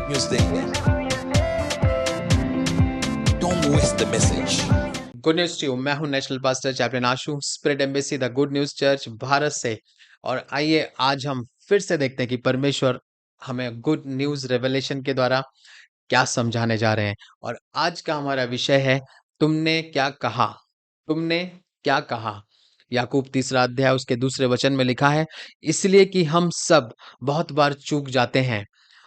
News देंगे। Don't miss the message. Good news to you. मैं हूं national pastor chaplain Ashu, spread embassy the good news church Bharat से। और आइए आज हम फिर से देखते हैं कि परमेश्वर हमें गुड न्यूज रेवलेशन के द्वारा क्या समझाने जा रहे हैं। और आज का हमारा विषय है, तुमने क्या कहा। तुमने क्या कहा। याकूब 3 अध्याय उसके 2 वचन में लिखा है, इसलिए कि हम सब बहुत बार चूक जाते हैं,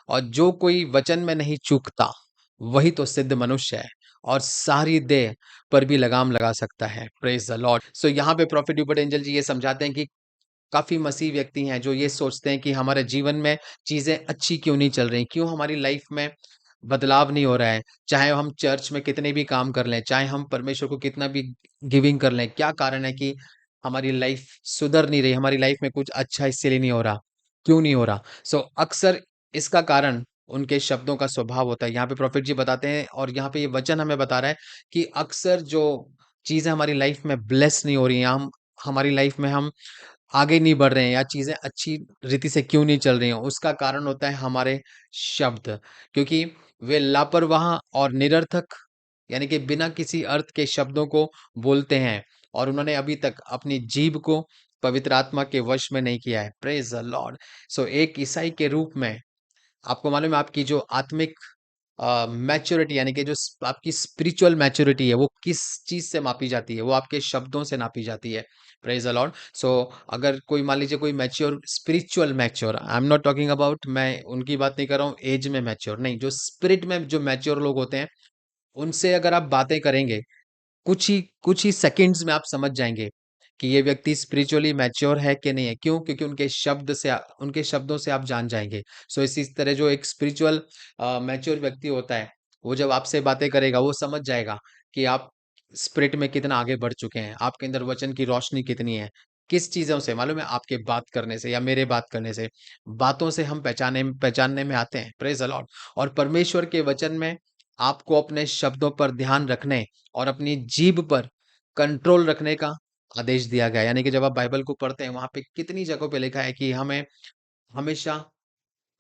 और जो कोई वचन में नहीं चूकता वही तो सिद्ध मनुष्य है और सारी देह पर भी लगाम लगा सकता है। Praise the Lord. सो यहाँ पे प्रॉफिट ह्यूबर्ट एंजल जी ये समझाते हैं कि काफी मसीह व्यक्ति हैं जो ये सोचते हैं कि हमारे जीवन में चीजें अच्छी क्यों नहीं चल रही, क्यों हमारी लाइफ में बदलाव नहीं हो रहा है। चाहे हम चर्च में कितने भी काम कर लें, चाहे हम परमेश्वर को कितना भी गिविंग कर लें, क्या कारण है कि हमारी लाइफ सुधर नहीं रही, हमारी लाइफ में कुछ अच्छा इसलिए नहीं हो रहा, क्यों नहीं हो रहा। सो अक्सर इसका कारण उनके शब्दों का स्वभाव होता है। यहाँ पे प्रॉफिट जी बताते हैं और यहाँ पे ये वचन हमें बता रहा है कि अक्सर जो चीजें हमारी लाइफ में ब्लेस नहीं हो रही हैं, हम हमारी लाइफ में हम आगे नहीं बढ़ रहे हैं या चीजें अच्छी रीति से क्यों नहीं चल रही हैं, उसका कारण होता है हमारे शब्द। क्योंकि वे लापरवाह और निरर्थक यानी कि बिना किसी अर्थ के शब्दों को बोलते हैं, और उन्होंने अभी तक अपनी जीभ को पवित्र आत्मा के वश में नहीं किया है। Praise the Lord. सो एक ईसाई के रूप में आपको मालूम है आपकी जो आत्मिक मैच्योरिटी यानी कि जो आपकी स्पिरिचुअल मैच्योरिटी है वो किस चीज से मापी जाती है, वो आपके शब्दों से नापी जाती है। Praise the Lord. सो अगर कोई मान लीजिए कोई mature spiritual mature, I am not talking about, मैं उनकी बात नहीं कर रहा हूँ एज में मैच्योर, नहीं, जो स्पिरिट में जो मैच्योर लोग होते हैं उनसे अगर आप बातें करेंगे, कुछ ही सेकंड्स में आप समझ जाएंगे कि ये व्यक्ति स्पिरिचुअली मैच्योर है कि नहीं है। क्यों? क्योंकि उनके शब्दों से आप जान जाएंगे। सो इसी तरह जो एक स्पिरिचुअल मैच्योर व्यक्ति होता है, वो जब आपसे बातें करेगा वो समझ जाएगा कि आप स्पिरिट में कितना आगे बढ़ चुके हैं, आपके अंदर वचन की रोशनी कितनी है। किस चीजों से मालूम है? आपके बात करने से या मेरे बात करने से, बातों से हम पहचानने में आते हैं। Praise the Lord. और परमेश्वर के वचन में आपको अपने शब्दों पर ध्यान रखने और अपनी जीभ पर कंट्रोल रखने का आदेश दिया गया है। यानी कि जब आप बाइबल को पढ़ते हैं वहां पे कितनी जगहों पे लिखा है कि हमें हमेशा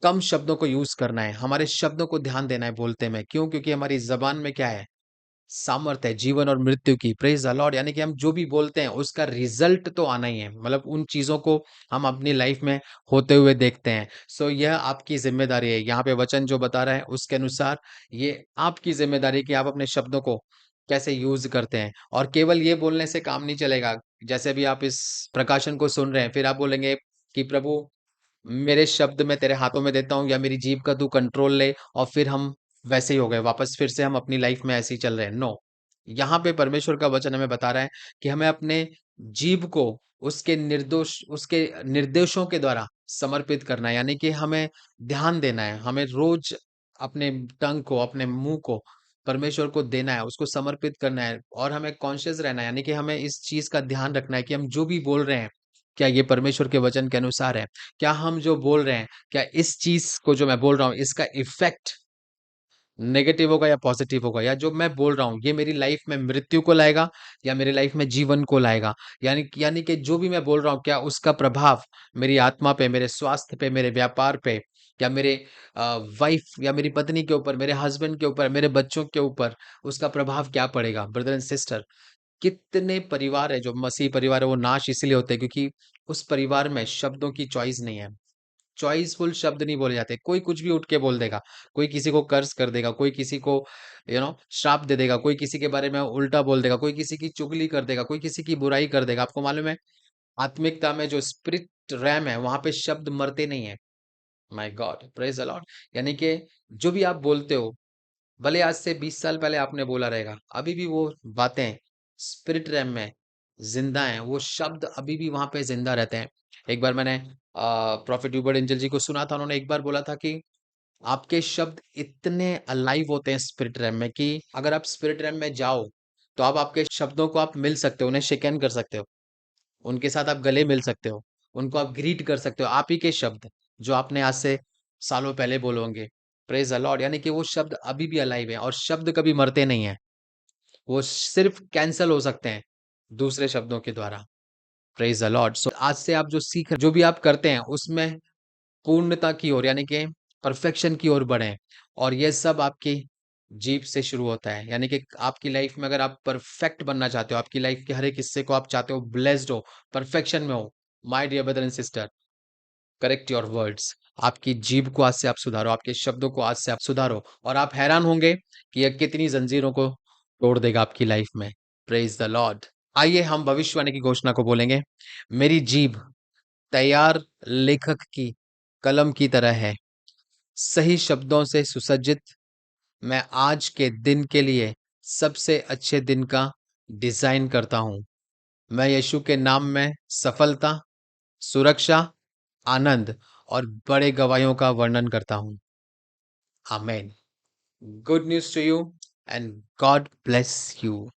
कम शब्दों को यूज करना है, हमारे शब्दों को ध्यान देना है बोलते में। क्यों? क्योंकि हमारी जबान में क्या है? सामर्थ है जीवन और मृत्यु की। Praise the Lord. यानी कि हम जो भी बोलते हैं उसका रिजल्ट तो आना ही है, मतलब उन चीजों को हम अपनी लाइफ में होते हुए देखते हैं। सो यह आपकी जिम्मेदारी है। यहाँ पे वचन जो बता रहा है उसके अनुसार ये आपकी जिम्मेदारी है कि आप अपने शब्दों को कैसे यूज करते हैं। और केवल ये बोलने से काम नहीं चलेगा। जैसे अभी आप इस प्रकाशन को सुन रहे हैं, फिर आप बोलेंगे कि प्रभु मेरे शब्द मैं तेरे हाथों में देता हूँ, या मेरी जीभ का तू कंट्रोल ले, और फिर हम वैसे ही हो गए वापस, फिर से हम अपनी लाइफ में ऐसे ही चल रहे हैं। नो, यहाँ पे परमेश्वर का वचन हमें बता रहा है कि हमें अपने जीभ को उसके निर्देशों के द्वारा समर्पित करना है। यानी कि हमें ध्यान देना है, हमें रोज अपने टंग को, अपने मुंह को परमेश्वर को देना है, उसको समर्पित करना है, और हमें कॉन्शियस रहना है। यानी कि हमें इस चीज का ध्यान रखना है कि हम जो भी बोल रहे हैं क्या ये परमेश्वर के वचन के अनुसार है। क्या हम जो बोल रहे हैं, क्या इस चीज को जो मैं बोल रहा हूँ इसका इफेक्ट नेगेटिव होगा या पॉजिटिव होगा, या जो मैं बोल रहा हूँ ये मेरी लाइफ में मृत्यु को लाएगा या मेरी लाइफ में जीवन को लाएगा। यानी कि जो भी मैं बोल रहा हूँ क्या उसका प्रभाव मेरी आत्मा पे, मेरे स्वास्थ्य पे, मेरे व्यापार पे, या मेरे वाइफ या मेरी पत्नी के ऊपर, मेरे हस्बैंड के ऊपर, मेरे बच्चों के ऊपर उसका प्रभाव क्या पड़ेगा। ब्रदर एंड सिस्टर, कितने परिवार है जो मसीह परिवार है वो नाश इसलिए होते हैं क्योंकि उस परिवार में शब्दों की चॉइस नहीं है। चॉइसफुल शब्द नहीं बोले जाते। कोई कुछ भी उठ के बोल देगा, कोई किसी को कर्ज कर देगा, कोई किसी को श्राप दे देगा, कोई किसी के बारे में उल्टा बोल देगा, कोई किसी की चुगली कर देगा, कोई किसी की बुराई कर देगा। आपको मालूम है आत्मिकता में जो स्पिरिट रैम है वहां पे शब्द मरते नहीं है। My God, praise the Lord. यानी कि जो भी आप बोलते हो, भले आज से 20 साल पहले आपने बोला रहेगा, अभी भी वो बातें स्पिरिट रैम में जिंदा हैं, वो शब्द अभी भी वहां पे जिंदा रहते हैं। एक बार मैंने प्रॉफिट ह्यूबर्ट एंजल जी को सुना था, उन्होंने एक बार बोला था कि आपके शब्द इतने अलाइव होते हैं स्पिरिट रैम में कि अगर आप स्पिरिट रैम में जाओ तो आप आपके शब्दों को आप मिल सकते हो, उन्हें शेक हैंड कर सकते हो, उनके साथ आप गले मिल सकते हो, उनको आप ग्रीट कर सकते हो। आप ही के शब्द जो आपने आज से सालों पहले बोले होंगे। Praise the Lord. यानी कि वो शब्द अभी भी अलाइव है, और शब्द कभी मरते नहीं है, वो सिर्फ कैंसल हो सकते हैं दूसरे शब्दों के द्वारा। Praise the Lord. सो आज से आप जो भी आप करते हैं उसमें पूर्णता की ओर, यानी कि परफेक्शन की ओर बढ़ें। और ये सब आपकी जीभ से शुरू होता है। यानी कि आपकी लाइफ में अगर आप परफेक्ट बनना चाहते हो, आपकी लाइफ के हर एक हिस्से को आप चाहते हो ब्लेस्ड हो, परफेक्शन में हो, my dear brother and sister, correct your words. आपकी जीभ को आज से आप सुधारो, आपके शब्दों को आज से आप सुधारो, और आप हैरान होंगे कि यह कितनी जंजीरों को तोड़ देगा आपकी लाइफ में। Praise the Lord. आइए हम भविष्यवाणी की घोषणा को बोलेंगे। मेरी जीभ तैयार लेखक की कलम की तरह है, सही शब्दों से सुसज्जित। मैं आज के दिन के लिए सबसे अच्छे दिन का डिजाइन करता हूं। मैं यीशु के नाम में सफलता, सुरक्षा, आनंद और बड़े गवाहियों का वर्णन करता हूं। Amen. Good news to you and God bless you.